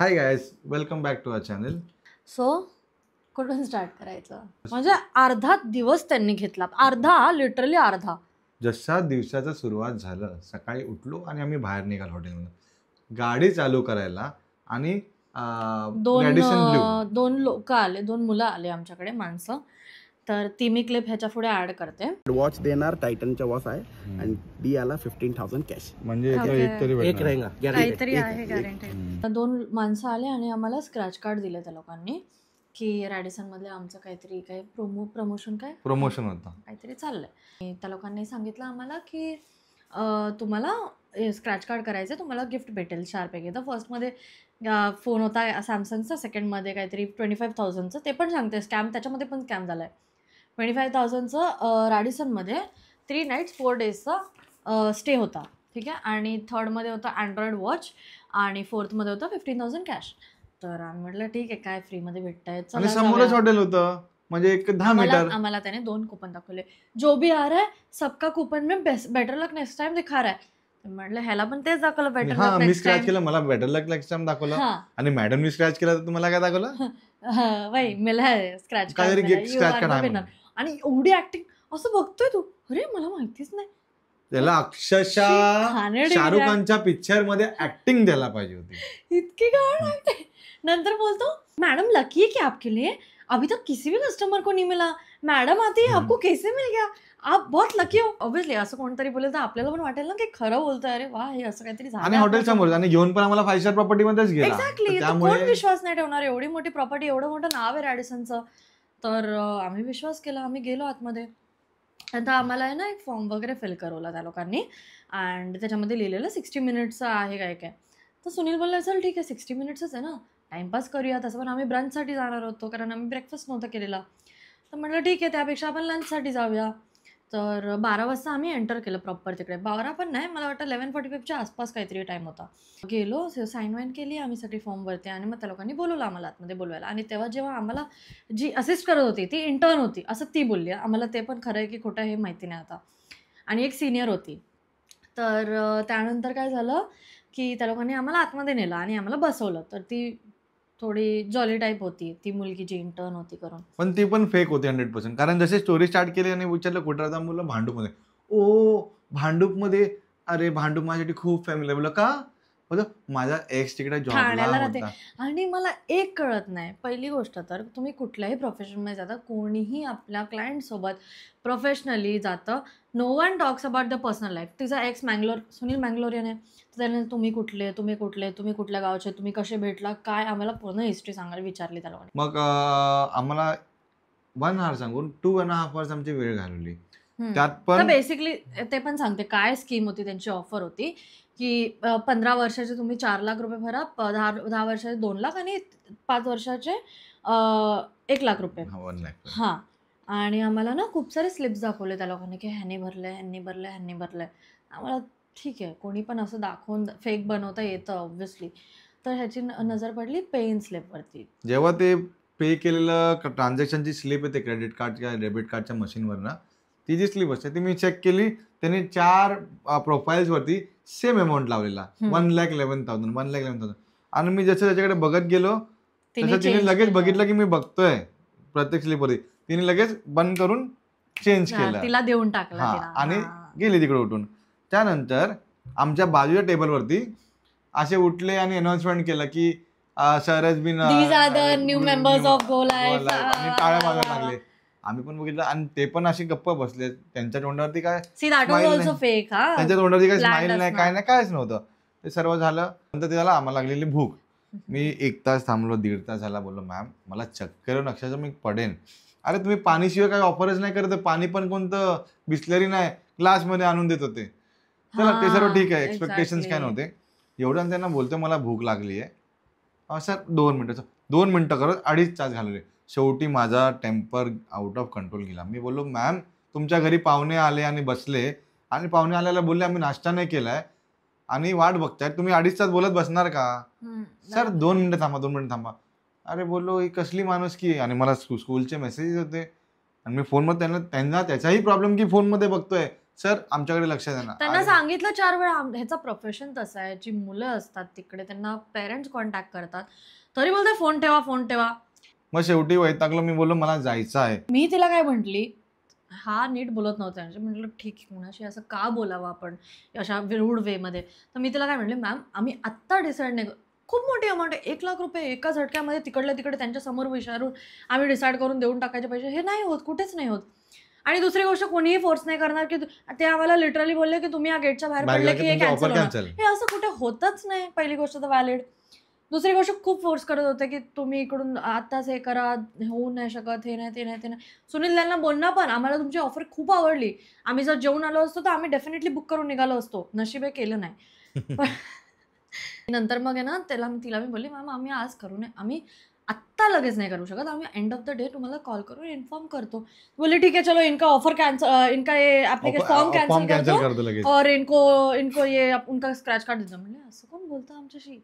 High guys, welcome back to our channel. So कुठून start करायचं म्हणजे अर्धा दिवस त्यांनी घेतला, अर्धा लिटरली अर्धा. जसा दिवसाचा सुरुवात झालं, सकाळी उठलो आणि आम्ही बाहेर निघालो हॉटेलमधून गाडी चालू करायला आणि दोन लोक आले, दोन मुलं आले आमच्याकडे माणसं. तर ती मी क्लिप ह्याच्या पुढे ऍड करते. वॉच देणार टायटनचा वॉच आहे आणि बी आला 15,000 कॅश. म्हणजे एक रहेगा काहीतरी आहे गॅरंटी. दोन माणसं आले आणि आम्हाला स्क्रॅच कार्ड दिले त्या लोकांनी की रॅडिसन मधले आमचं काहीतरी काय प्रमोशन होतं, काहीतरी चाललंय. त्या लोकांनी सांगितलं आम्हाला की तुम्हाला स्क्रॅच कार्ड करायचं, तुम्हाला गिफ्ट भेटेल 4 पैकी. तर फर्स्टमध्ये फोन होता सॅमसंगचा, सेकंडमध्ये काहीतरी 25,000चं, ते पण सांगते स्कॅम, त्याच्यामध्ये पण स्कॅम झाला आहे. 25,000चं रॅडिसनमध्ये 3 nights 4 days स्टे होता, ठीक आहे. आणि थर्डमध्ये होता अँड्रॉइड वॉच आणि फोर्थमध्ये होतं 15,000 कॅश. तर आम्ही म्हटलं ठीक आहे, काय फ्रीमध्ये भेटतंय, आणि समोरच हॉटेल होतं, म्हणजे एक 10 मीटर. आम्हाला त्याने 2 कूपन दाखवले, जो भी आ रहा है सबका कूपन में बेटर लक नेक्स्ट टाइम दिखा रहा है. म्हटलं ह्याला पण तेच दाखवलं, बेटर लक मी स्क्रॅच केलं, मला बेटर लक नेक्स्ट टाइम दाखवलं. आणि मॅडम मी स्क्रॅच केला तर तुम्हाला काय दाखवलं? वही मिला है स्क्रॅच कार्ड. आणि एवढी ऍक्टिंग, असं बघतोय तू, अरे मला माहितीच नाही. त्याला अक्षरशः शाहरुख खानच्या पिक्चर मध्ये ऍक्टिंग द्यायला पाहिजे होती, इतकी गाण आहे. नंतर बोलतो मॅडम लकी है कि आपके लिए अभी तक किसी भी कस्टमर को नहीं मिला, मैडम आती है आपको कैसे मिल गया, आप बहुत लकी हो. ऑब्विसली असं कोणतरी बोलेल तर आपल्याला पण वाटेल ना की खरं बोलतोय, अरे वा हे असं काहीतरी झालं. आणि हॉटेल समोर आणि घेऊन पण आम्हाला 5 स्टार प्रॉपर्टी मध्येच गेला. एक्झॅक्टली. कोण विश्वास नाही ठेवणार, एवढी मोठी प्रॉपर्टी, एवढं मोठं नाव आहे रॅडिसनचं. तर आम्ही विश्वास केला, आम्ही गेलो आतमध्ये. आता आम्हाला आहे ना एक फॉर्म वगैरे फिल करवला त्या लोकांनी अँड त्याच्यामध्ये लिहिलेलं 60 मिनिट्सचं आहे काय काय. तर सुनील बोलला चल ठीक आहे 60 मिनिट्सच आहे ना, टाइमपास करूया. तसं पण आम्ही ब्रंचसाठी जाणार होतो, कारण आम्ही ब्रेकफास्ट नव्हता केलेला. तर म्हटलं ठीक आहे, त्यापेक्षा आपण लंचसाठी जाऊया. तर 12 वाजता आम्ही एंटर केलं प्रॉपर तिकडे. 12 पण नाही, मला वाटतं 11:45च्या आसपास काहीतरी टाईम होता. गेलो, साईन वाईन केली आम्ही सगळी फॉर्मवरती आणि मग त्या लोकांनी बोलवलं आम्हाला आतमध्ये बोलवायला. आणि तेव्हा जेव्हा आम्हाला जी असिस्ट करत होती ती इंटर्न होती असं ती बोलली. आम्हाला ते पण खरं आहे की खोटं हे माहिती नाही आता. आणि एक सिनियर होती. तर त्यानंतर काय झालं की त्या लोकांनी आम्हाला आतमध्ये नेलं आणि आम्हाला बसवलं. तर ती थोडी जॉली टाईप होती ती मुलगी जी इंटर्न होती करून, पण ती पण फेक होती 100%. कारण जसे स्टोरी स्टार्ट केली आणि विचारलं कुठं राहता, मुलं भांडूपमध्ये. ओ भांडूपमध्ये, अरे भांडूप माझ्यासाठी खूप फॅमिली. बोललं का? बोल माझा एक्स तिकडे जॉबला होता. आणि मला एक कळत नाही, पहिली गोष्ट तर तुम्ही कुठल्याही प्रोफेशनमध्ये जाता, कोणीही आपल्या क्लायंट सोबत प्रोफेशनली जातं, no one talks about the personal life. तिचा एक्स सुनील मँगलोरियन आहे, त्याने तुम्ही कुठल्या गावचे, तुम्ही कसे भेटला, काय, आम्हाला पूर्ण हिस्ट्री सांगायला विचारली त्याला. मग आम्हाला 1 hour सांगून 2.5 hours आमची वेळ घालवली. त्यात पण बेसिकली ते पण सांगते काय स्कीम होती. त्यांची ऑफर होती की 15 वर्षाचे तुम्ही 4 लाख रुपये भरा, 10 वर्षाचे 2 लाख आणि 5 वर्षाचे 1 लाख रुपये. 1 लाख. हां. आणि आम्हाला ना खूप सारे स्लिप्स दाखवले त्या लोकांनी की ह्यांनी भरलंय. आम्हाला ठीक आहे, कोणी पण असं दाखवून फेक बनवता येतं ऑब्व्हियसली. तर ह्याची नजर पडली पेन स्लिपवरती. जेव्हा ते पे केलेलं ट्रान्झॅक्शनची स्लिप येते क्रेडिट कार्ड किंवा डेबिट कार्डच्या मशीनवर ना, ती जी स्लिप असते ती मी चेक केली. त्यांनी 4 प्रोफाईल्सवरती सेम अमाऊंट लावलेला, 1,11,000, 1,11,000. आणि मी जसं त्याच्याकडे बघत गेलो तसं तिने लगेच बघितलं की मी बघतोय प्रत्येक स्लिपवरती, तिने लगेच बंद करून चेंज केलं, तिला देऊन टाकला आणि गेली तिकडे उठून. त्यानंतर आमच्या बाजूच्या टेबलवरती असे उठले आणि अनाउन्समेंट केलं की sir has been new members of go life. टाळ्या वाजवायला लागले. आम्ही पण बघितलं आणि ते पण असे गप्प बसले. त्यांच्या तोंडावरती काय त्यांच्या तोंडावरती काय स्माईल नाही, काय नाही, कायच नव्हतं. ते सर्व झालं. नंतर ते झालं, आम्हाला लागलेली भूक. मी 1 तास थांबलो, 1.5 तास झाला. बोललो मॅम मला चक्कर येऊन अक्षरशः मी पडेन. अरे तुम्ही पाणीशिवाय काही ऑफरच नाही करत. पाणी पण कोणतं बिस्लरी नाही, ग्लासमध्ये आणून देत होते. चला ते सर्व ठीक आहे, एक्सपेक्टेशन्स काय नव्हते. एवढं त्यांना बोलतो मला भूक लागली आहे सर 2 मिनिटं करत 2.5 तास घालवले. शेवटी माझा टेम्पर आउट ऑफ कंट्रोल गेला. मी बोललो मॅम तुमच्या घरी पाहुणे आले आणि बसले आणि पाहुणे आल्याला बोलले आम्ही नाश्ता नाही केलाय आणि वाट बघताय, तुम्ही 2.5 तास बोलत बसणार का? सर 2 मिनिटं थांबा. अरे बोललो ही कसली माणूस की. आणि मला स्कूलचे मेसेजेस होते आणि मी फोनमध्ये त्यांना त्याचाही प्रॉब्लेम की फोनमध्ये बघतोय सर आमच्याकडे लक्ष द्या ना. त्यांना सांगितलं 4 वेळा. ह्याचा प्रोफेशन तसा आहे, जी मुलं असतात तिकडे त्यांना पेरेंट्स कॉन्टॅक्ट करतात, तरी बोलते फोन ठेवा फोन ठेवा. मग शेवटी वैतागलो, मी बोललो मला जायचं आहे. मी तिला काय म्हटली, हा नीट बोलत नव्हता, म्हटलं ठीक आहे, कुणाशी असं का बोलावं आपण अशा रूड वे मध्ये. तर मी तिला काय म्हटले, मॅम आम्ही आत्ता डिसाईड नाही, खूप मोठी अमाऊंट आहे, 1 लाख रुपये एका झटक्यामध्ये तिकडल्या तिकडे त्यांच्या समोर विचारून आम्ही डिसाईड करून देऊन टाकायचे पैसे, हे नाही होत, कुठेच नाही होत. आणि दुसरी गोष्ट कोणीही फोर्स नाही करणार की ते आम्हाला लिटरली बोलले की तुम्ही या गेटच्या बाहेर पडले की हे कॅन्सल. हे असं कुठे होतच नाही. पहिली गोष्ट तर व्हॅलिड. दुसरी गोष्ट खूप फोर्स करत होते की तुम्ही इकडून आत्ताच हे करा, होऊ नाही शकत, हे नाही ते नाही ते नाही. सुनील त्यांना बोलणं पण आम्हाला तुमची ऑफर खूप आवडली, आम्ही जर जेवून आलो असतो तर आम्ही डेफिनेटली बुक करून निघालो असतो, नशिबे केलं नाही. पण नंतर मग आहे ना तिला मी बोलली, मॅम आम्ही आज करू नये, आम्ही आत्ता लगेच नाही करू शकत, आम्ही एंड ऑफ द डे तुम्हाला कॉल करून इन्फॉर्म करतो. बोले ठीक है चलो इनका ऑफर कैंसिल, इनका ये एप्लीकेशन फॉर्म कैंसिल कर दो और इनको ये उनका स्क्रॅच कार्ड देतो. म्हणजे असं कोण बोलतं आमच्याशी.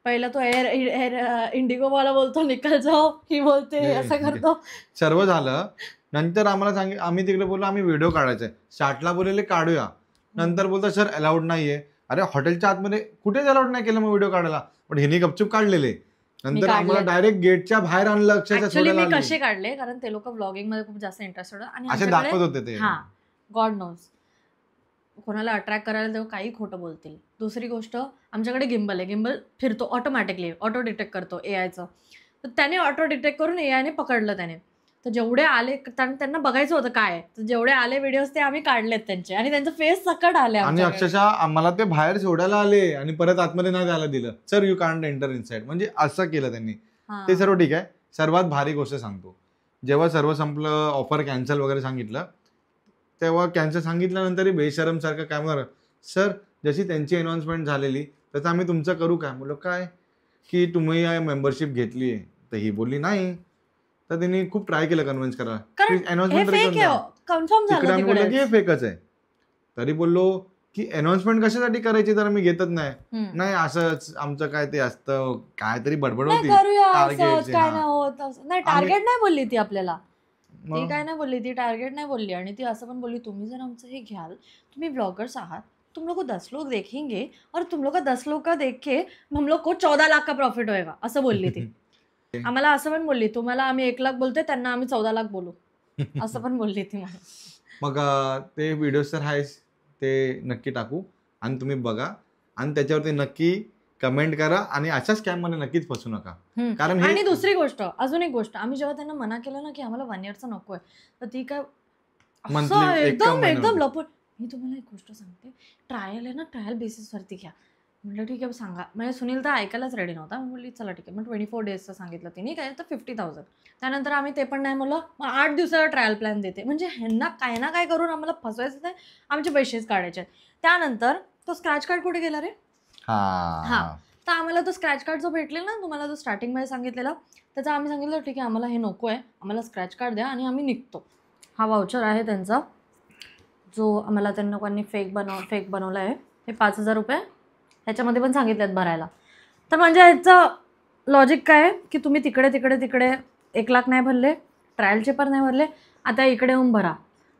पहिला तो एअर इंडिगो वाला बोलतो निकल जाओ, ही बोलते असं करतो. सर्व झालं. नंतर आम्हाला आम्ही तिकडे बोललो आम्ही व्हिडिओ काढायचा आहे. स्टार्टला बोललेले काढूया, नंतर बोलतो सर अलाउड नाहीये. अरे हॉटेलच्या आतमध्ये कुठेच अलाउड नाही केलं मग व्हिडिओ काढायला, पण हिने गपचूप काढलेले. नंतर आम्हाला डायरेक्ट गेटच्या बाहेर आणलं. ऍक्च्युअली मी कसे काढले, कारण ते लोक ब्लॉगिंग मध्ये खूप जास्त इंटरेस्टेड आणि असे दाखवत होते ते. हा गॉड नोज, कोणाला अट्रॅक्ट करायला तेव्हा काही खोटं बोलतील. दुसरी गोष्ट, आमच्याकडे गिम्बल आहे, गिम्बल फिरतो ऑटोमॅटिकली, ऑटो डिटेक्ट करतो एआयचं. तर त्याने ऑटो डिटेक्ट करून एआयने पकडलं त्याने. तर जेवढे आले त्यांना बघायचं होतं काय, तर जेवढे आले व्हिडिओज ते आम्ही काढलेत त्यांचे, आणि त्यांचं फेस सकट आले. आणि अक्षरशः आम्हाला ते बाहेर सोडायला आले आणि परत आतमध्ये नाही द्यायला दिलं. Sir you can't enter inside, म्हणजे असं केलं त्यांनी. ते सर्व ठीक आहे. सर्वात भारी गोष्ट सांगतो, जेव्हा सर्व संपलं, ऑफर कॅन्सल वगैरे सांगितलं, तेव्हा कॅन्सल सांगितल्यानंतरही बेशरम सारखं काय म्हणणार, सर जशी त्यांची अनाउन्समेंट झालेली तसं आम्ही तुमचं करू काय. बोललो काय की तुम्ही मेंबरशिप घेतली आहे. तर ही बोलली नाही. तर त्यांनी खूप ट्राय केलं कन्व्हिन्स करायला, अनाउन्समेंट फेकच आहे. तरी बोललो की अनाउन्समेंट कशासाठी करायची, तर आम्ही घेतच नाही. असंच आमचं काय ते असतं, काहीतरी बडबड होती. टार्गेट नाही बोलली ती आपल्याला, ती काय नाही बोलली, ती टार्गेट नाही बोलली. आणि ती असं पण बोलली, तुम्ही जर आमचं हे घ्याल, तुम्ही ब्लॉगर्स आहात, तुम लोग को 10 लोग देखेंगे और तुम लोग का 10 लोग का देख के हम लोग को 14 लाख का प्रॉफिट होएगा, असं बोलली ती. आम्हाला असं पण बोलली, तुम्हाला आम्ही 1 लाख बोलतोय, त्यांना आम्ही 14 लाख बोलू, असं पण बोलली ती मला. मग ते व्हिडिओ तर आहेच, ते नक्की टाकू आणि तुम्ही बघा आणि त्याच्यावरती नक्की कमेंट करा आणि अशा स्कॅम मध्ये नक्कीच फसू नका. कारण आणि दुसरी गोष्ट, अजून एक गोष्ट, आम्ही जेव्हा त्यांना मना केलं ना की आम्हाला 1 इयरचं नकोय, तर ती काय एकदम लपून, मी तुम्हाला एक गोष्ट सांगते, ट्रायल आहे ना, ट्रायल बेसिसवरती घ्या. म्हटलं ठीक आहे सांगा. म्हणजे सुनील तर ऐकायलाच रेडी नव्हता. मी बोलली चला ठीक आहे. मग 24 डेजचं सांगितलं तिने, काय तर 50,000. त्यानंतर आम्ही ते पण नाही म्हणलं, मग 8 दिवसाचा ट्रायल प्लॅन देते. म्हणजे ह्यांना काय ना काय करून आम्हाला फसवायचं नाही, आमचे पैसेच काढायचे. त्यानंतर तो स्क्रॅच कार्ड कुठे गेला रे. हा, तर आम्हाला तो स्क्रॅच कार्ड जो भेटलेला ना तुम्हाला, जो स्टार्टिंगमध्ये सांगितलेला, त्याचं आम्ही सांगितलं ठीक आहे आम्हाला हे नको आहे, आम्हाला स्क्रॅच कार्ड द्या आणि आम्ही निघतो. हा वाउचर आहे त्यांचा, जो आम्हाला त्यांना कोणी फेक बनवला आहे. हे 5,000 रुपये ह्याच्यामध्ये पण सांगितलेत भरायला. तर म्हणजे ह्याचं लॉजिक काय आहे की तुम्ही तिकडे 1 लाख नाही भरले, ट्रायलचे पण नाही भरले, आता इकडे येऊन भरा.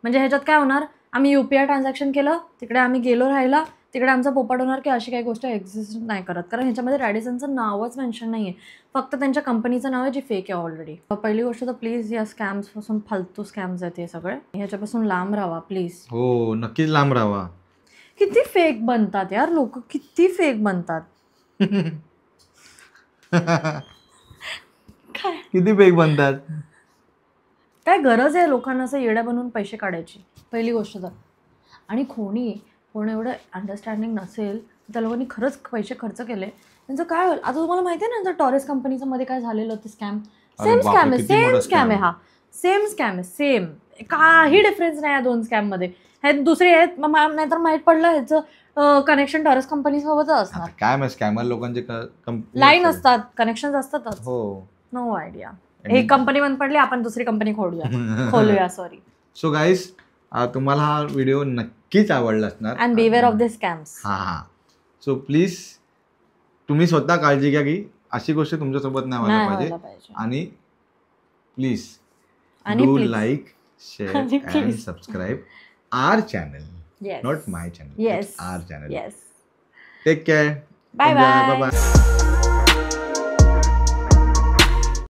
म्हणजे ह्याच्यात काय होणार, आम्ही UPI ट्रान्झॅक्शन केलं, तिकडे आम्ही गेलो राहायला, तिकडे आमचा पोपट होणार की अशी काही गोष्ट एक्झिस्ट नाही करत. कारण ह्याच्यामध्ये रॅडिसनचं नावच मेन्शन नाही आहे, फक्त त्यांच्या कंपनीचं नाव आहे जी फेक आहे ऑलरेडी. पहिली गोष्ट तर प्लीज या स्कॅम्सपासून, फालतू स्कॅम्स आहेत हे सगळे, ह्याच्यापासून लांब राहा प्लीज. हो नक्कीच लांब राहा. किती फेक बनतात यार लोक, किती फेक बनतात. काय किती फेक बनतात, काय गरज आहे लोकांना असं येड्या बनवून पैसे काढायची, पहिली गोष्ट तर. आणि कोण एवढं अंडरस्टँडिंग नसेल, त्या लोकांनी खरंच पैसे खर्च केले, त्यांचं काय होईल. आता तुम्हाला माहिती आहे ना जर टॉरेस कंपनीचं मध्ये काय झालेलं ते स्कॅम, सेम स्कॅम आहे हा, सेम स्कॅम आहे, सेम, काही डिफरन्स नाही या 2 स्कॅममध्ये. हे दुसरे आहेत, नाहीतर माहीत पडलं ह्याचं कनेक्शन टॉरेस कंपनीसोबतच असणार. काय मग स्कॅमर लोकांचे लाईन असतात, कनेक्शन असतातच. हो, नो आयडिया. एक कंपनी बंद पडली, आपण दुसरी कंपनी खोलूया. सॉरी. सो गाईज, तुम्हाला हा व्हिडिओ नक्कीच आवडला असणार. And बिवेअर of the scams. हा, सो प्लीज तुम्ही स्वतः काळजी घ्या की अशी गोष्ट तुमच्यासोबत नाही व्हायला पाहिजे. आणि please do like, share and subscribe our channel. Yes. Not my channel. Yes. It's our channel. Yes. Take care. Bye Enjoy. bye. Bye-bye.